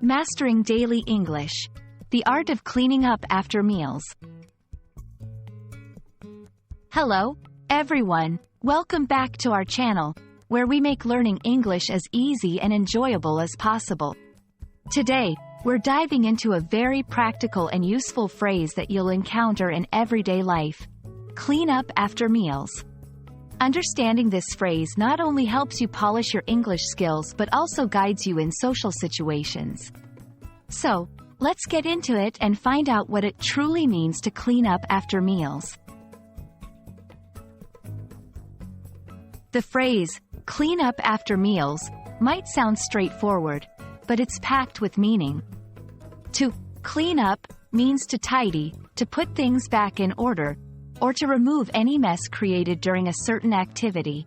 Mastering Daily English. The art of cleaning up after meals. Hello, everyone. Welcome back to our channel, where we make learning English as easy and enjoyable as possible. Today, we're diving into a very practical and useful phrase that you'll encounter in everyday life. Clean up after meals. Understanding this phrase not only helps you polish your English skills but also guides you in social situations. So, let's get into it and find out what it truly means to clean up after meals. The phrase, clean up after meals, might sound straightforward, but it's packed with meaning. To clean up means to tidy, to put things back in order, or to remove any mess created during a certain activity.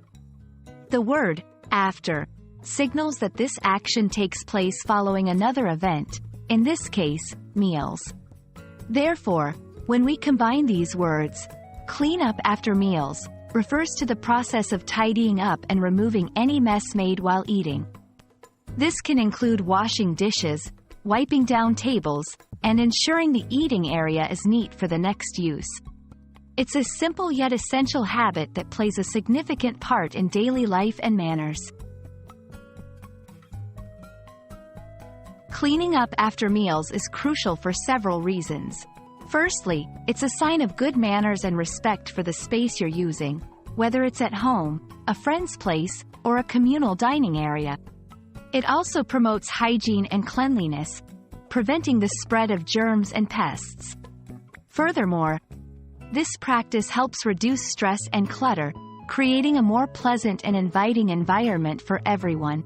The word, after, signals that this action takes place following another event, in this case, meals. Therefore, when we combine these words, clean up after meals refers to the process of tidying up and removing any mess made while eating. This can include washing dishes, wiping down tables, and ensuring the eating area is neat for the next use. It's a simple yet essential habit that plays a significant part in daily life and manners. Cleaning up after meals is crucial for several reasons. Firstly, it's a sign of good manners and respect for the space you're using, whether it's at home, a friend's place, or a communal dining area. It also promotes hygiene and cleanliness, preventing the spread of germs and pests. Furthermore, this practice helps reduce stress and clutter, creating a more pleasant and inviting environment for everyone.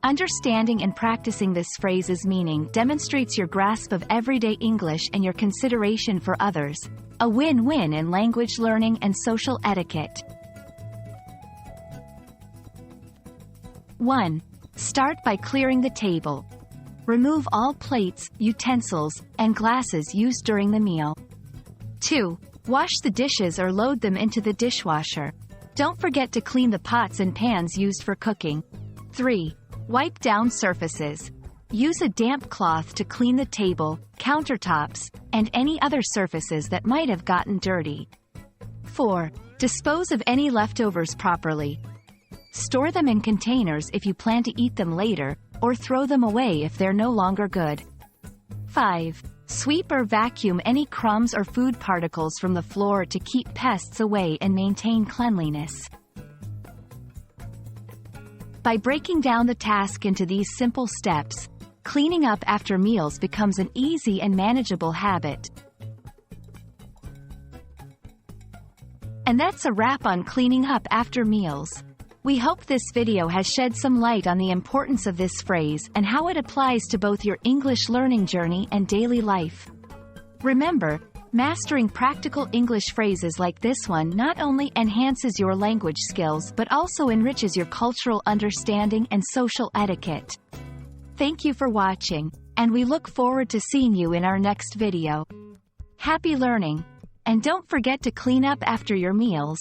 Understanding and practicing this phrase's meaning demonstrates your grasp of everyday English and your consideration for others, a win-win in language learning and social etiquette. 1. Start by clearing the table. Remove all plates, utensils, and glasses used during the meal. 2. Wash the dishes or load them into the dishwasher. Don't forget to clean the pots and pans used for cooking. 3. Wipe down surfaces. Use a damp cloth to clean the table, countertops, and any other surfaces that might have gotten dirty. 4. Dispose of any leftovers properly. Store them in containers if you plan to eat them later, or throw them away if they're no longer good. 5. Sweep or vacuum any crumbs or food particles from the floor to keep pests away and maintain cleanliness. By breaking down the task into these simple steps, cleaning up after meals becomes an easy and manageable habit. And that's a wrap on cleaning up after meals. We hope this video has shed some light on the importance of this phrase and how it applies to both your English learning journey and daily life. Remember, mastering practical English phrases like this one not only enhances your language skills but also enriches your cultural understanding and social etiquette. Thank you for watching, and we look forward to seeing you in our next video. Happy learning! And don't forget to clean up after your meals.